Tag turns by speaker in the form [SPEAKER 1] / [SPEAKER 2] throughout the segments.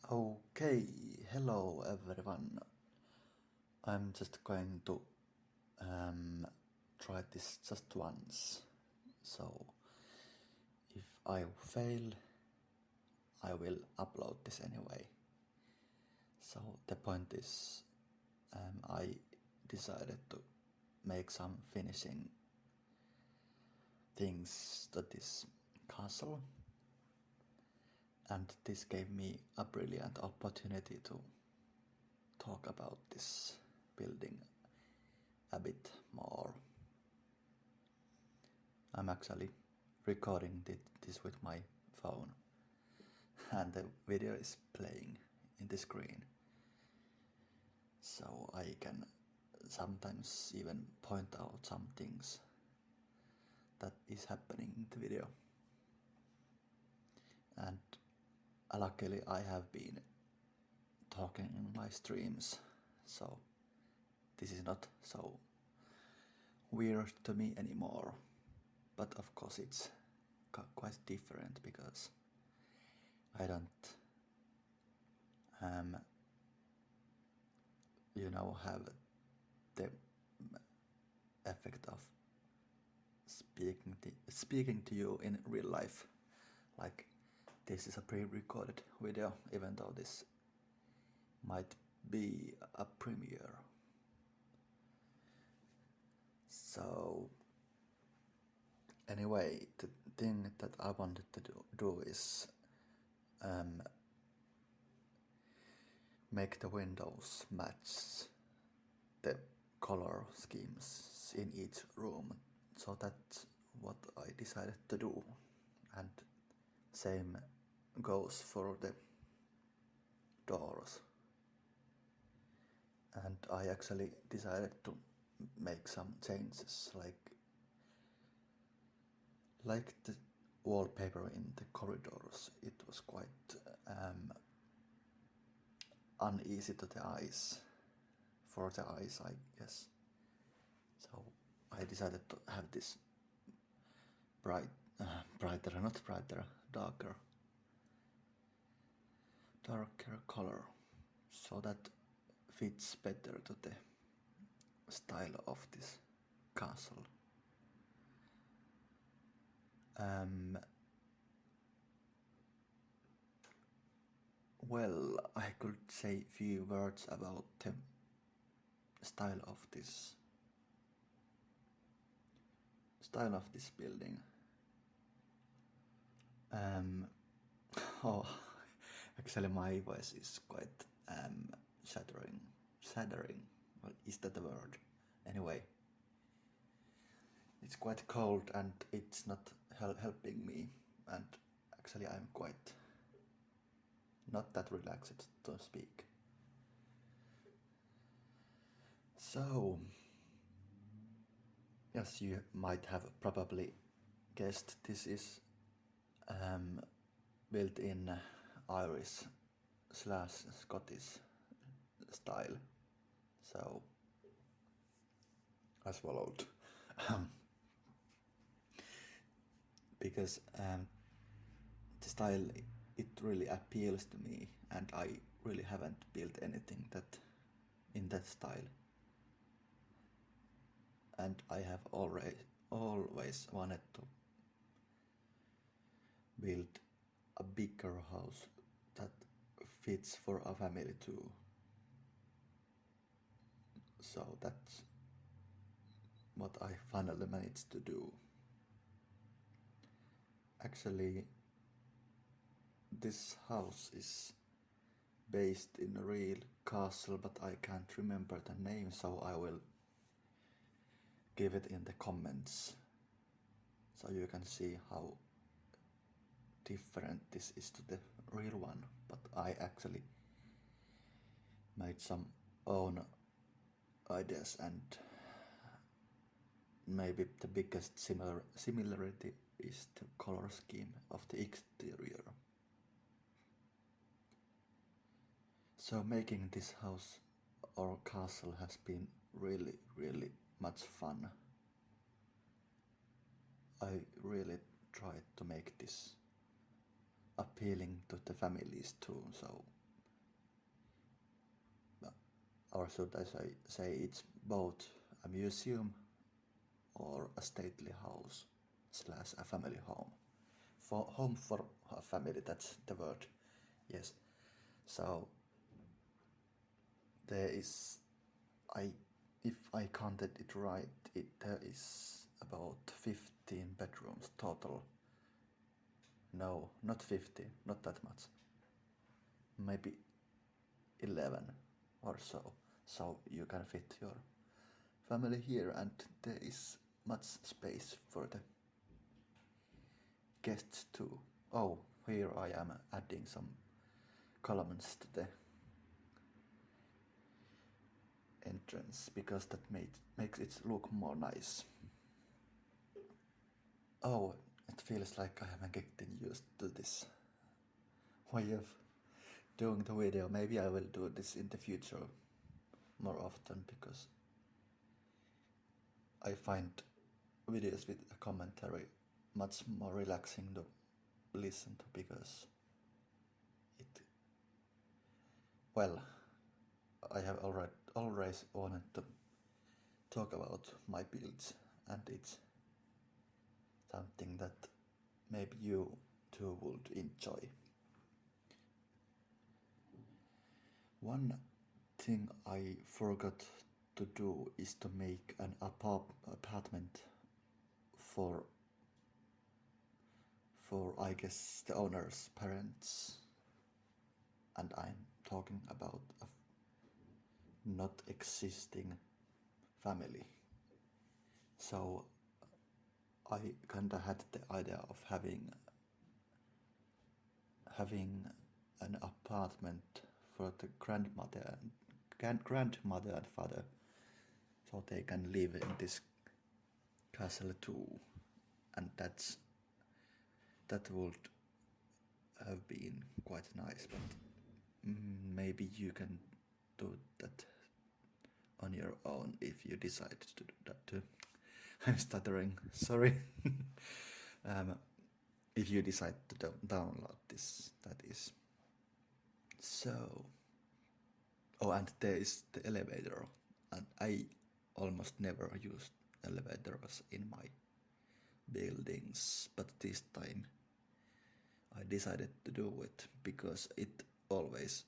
[SPEAKER 1] Okay, hello everyone. I'm just going to try this just once. So if I fail, I will upload this anyway. So the point is, I decided to make some finishing things to this castle, and this gave me a brilliant opportunity to talk about this building a bit more. I'm actually recording this with my phone, and the video is playing in the screen, so I can sometimes even point out some things that is happening in the video. And luckily I have been talking in my streams, so this is not so weird to me anymore. But of course it's quite different because I don't have the effect of speaking to you in real life. Like, this is a pre-recorded video, even though this might be a premiere. So anyway, the thing that I wanted to do is make the windows match the color schemes in each room. So that's what I decided to do, and same goes for the doors. And I actually decided to make some changes, like the wallpaper in the corridors. It was quite uneasy to the eyes, for the eyes, I guess. So I decided to have this darker color, so that fits better to the style of this castle. Well, I could say few words about the style of this building. Oh, actually my voice is quite shattering. Well, is that a word? Anyway, it's quite cold and it's not helping me, and actually I'm quite not that relaxed to speak. So, as you might have probably guessed, this is built in Irish/Scottish style. So, I swallowed. Because the style, it really appeals to me, and I really haven't built anything in that style. And I have always wanted to build a bigger house that fits for a family too. So that's what I finally managed to do. Actually, this house is based in a real castle, but I can't remember the name, so I will give it in the comments so you can see how different this is to the real one. But I actually made some own ideas, and maybe the biggest similarity is the color scheme of the exterior. So making this house or castle has been really much fun. I really tried to make this appealing to the families too, so or should I say it's both a museum or a stately house slash a family home. For home for a family, that's the word. Yes. So there is, I if I counted it right, there is about 15 bedrooms total. No, not 50, not that much. Maybe 11 or so. So you can fit your family here, and there is much space for the guests too. Oh, here I am adding some columns to the entrance because that makes it look more nice. Oh, it feels like I am getting used to this way of doing the video. Maybe I will do this in the future more often because I find videos with a commentary much more relaxing to listen to because it, well, I have always wanted to talk about my builds, and it's something that maybe you too would enjoy. One thing I forgot to do is to make an apartment for I guess the owner's parents, and I'm talking about a not existing family. So I kinda had the idea of having an apartment for the grandmother and father, so they can live in this castle too, and that would have been quite nice, but maybe you can do that on your own if you decide to do that too. I'm stuttering, sorry. If you decide to download this, that is. So, oh, and there is the elevator, and I almost never used elevators in my buildings, but this time I decided to do it because it always,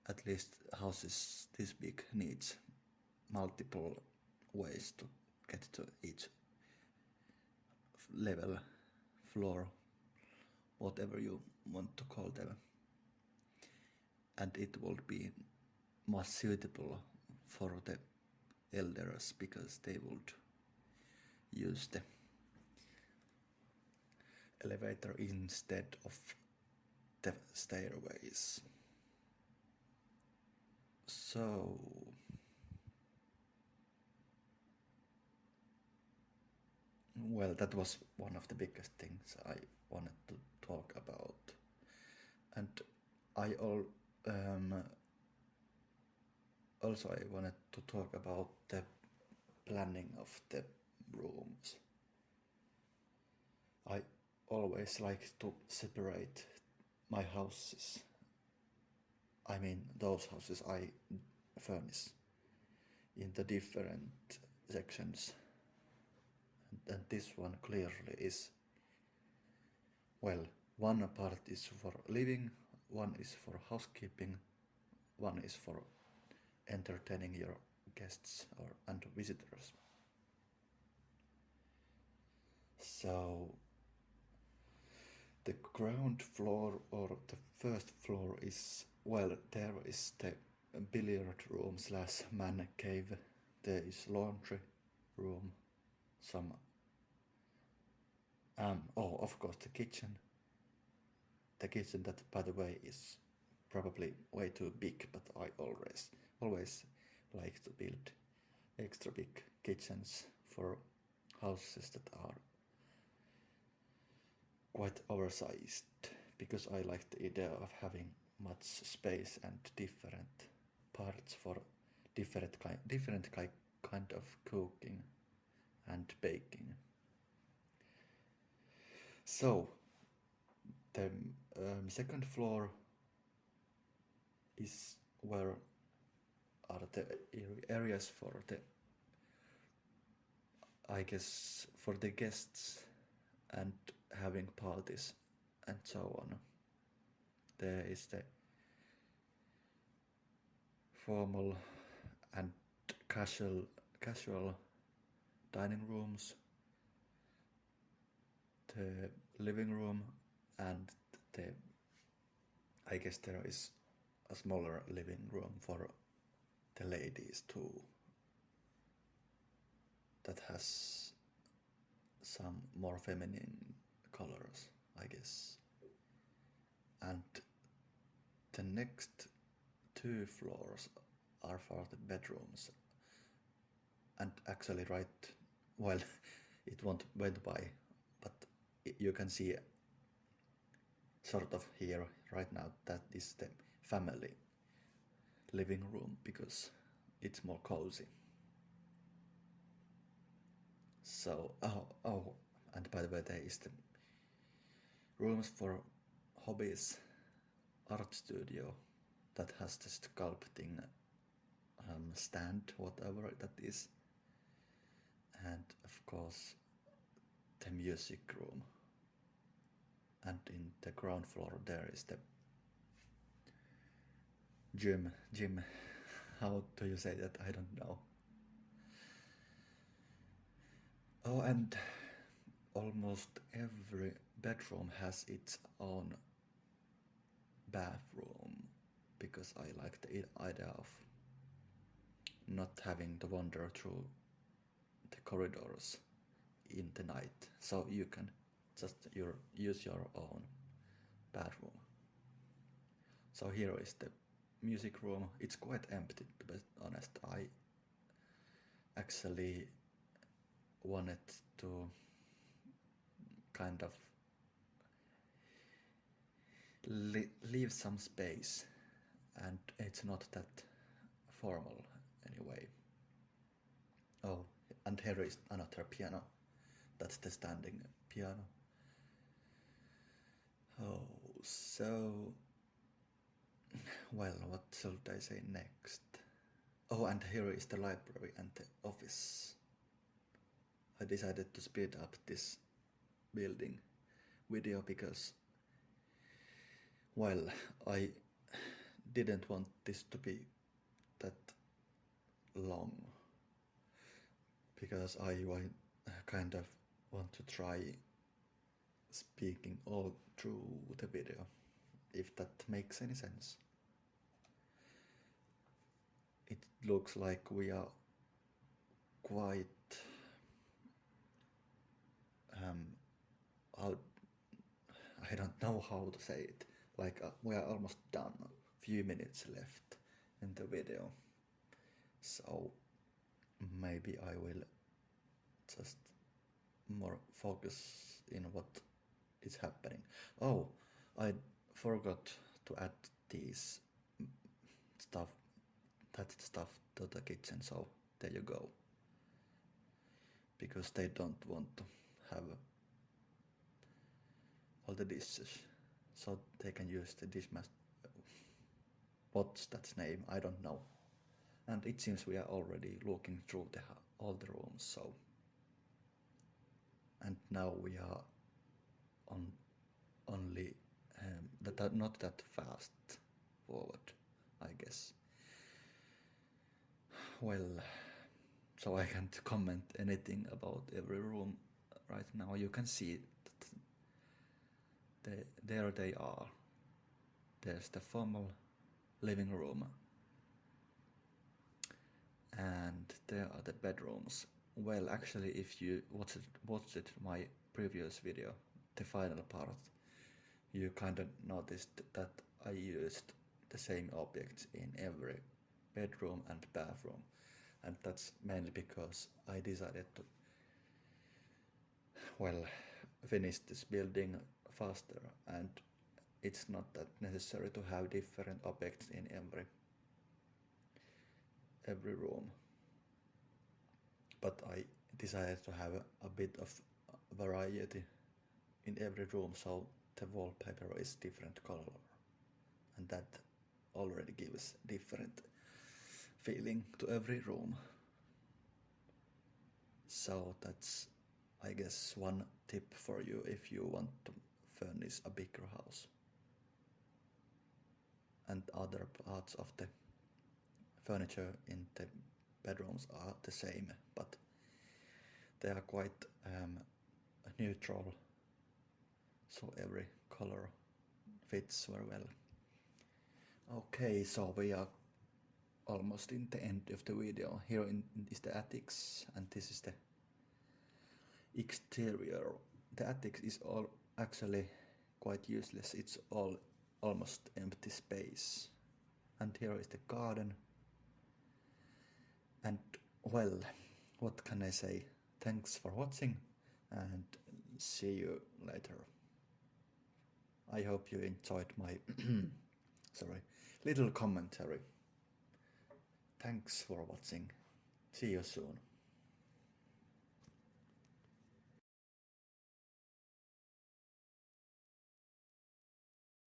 [SPEAKER 1] at least houses this big, needs multiple ways to get to each level, floor, whatever you want to call them, and it would be more suitable for the elders because they would use the elevator instead of the stairways. So well, that was one of the biggest things I wanted to talk about, and I also I wanted to talk about the planning of the rooms. I always like to separate my houses. I mean those houses I furnish into different sections. And this one clearly is, well, one part is for living, one is for housekeeping, one is for entertaining your guests and visitors. So the ground floor or the first floor is, well, there is the billiard room slash man cave, there is laundry room, some oh, of course the kitchen that, by the way, is probably way too big, but I always like to build extra big kitchens for houses that are quite oversized, because I like the idea of having much space and different parts for different kind of cooking and baking. So the second floor is where are the areas for the, I guess, for the guests and having parties and so on. There is the formal and casual dining rooms, the living room, and the, I guess there is a smaller living room for the ladies too, that has some more feminine colors, I guess. And the next 2 floors are for the bedrooms. And actually well, it went by, but you can see sort of here right now that is the family living room because it's more cozy. So, and by the way, there is the rooms for hobbies, art studio that has the sculpting stand, whatever that is, and of course the music room. And in the ground floor there is the gym. How do you say that? I don't know. Oh, and almost every bedroom has its own bathroom because I like the idea of not having to wander through the corridors in the night, so you can just use your own bathroom. So here is the music room. It's quite empty, to be honest. I actually wanted to kind of leave some space, and it's not that formal anyway. Oh, and here is another piano. That's the standing piano. Oh, so, well, what should I say next? Oh, and here is the library and the office. I decided to speed up this building video because, well, I didn't want this to be that long because I kind of want to try speaking all through the video, if that makes any sense. It looks like we are quite I don't know how to say it, like we are almost done, a few minutes left in the video, so maybe I will just more focus in what is happening. Oh, I forgot to add these stuff to the kitchen, so there you go, because they don't want to have all the dishes, so they can use the dishmaster. What's that name? I don't know. And it seems we are already looking through all the rooms, so. And now we are on only not that fast forward, I guess. Well, so I can't comment anything about every room right now. You can see that there they are. There's the formal living room, and there are the bedrooms. Well, actually, if you watched my previous video, the final part, you kind of noticed that I used the same objects in every bedroom and bathroom, and that's mainly because I decided to, well, finish this building faster, and it's not that necessary to have different objects in every room, but I decided to have a bit of variety in every room, so the wallpaper is different color, and that already gives different feeling to every room. So that's, I guess, one tip for you if you want to furnish a bigger house. And other parts of the furniture in the bedrooms are the same, but they are quite neutral, so every color fits very well. Okay, so we are almost in the end of the video. Here is the attics, and this is the exterior. The attic is all actually quite useless. It's all almost empty space. And here is the garden. And well, what can I say? Thanks for watching and see you later. I hope you enjoyed my little commentary. Thanks for watching. See you soon.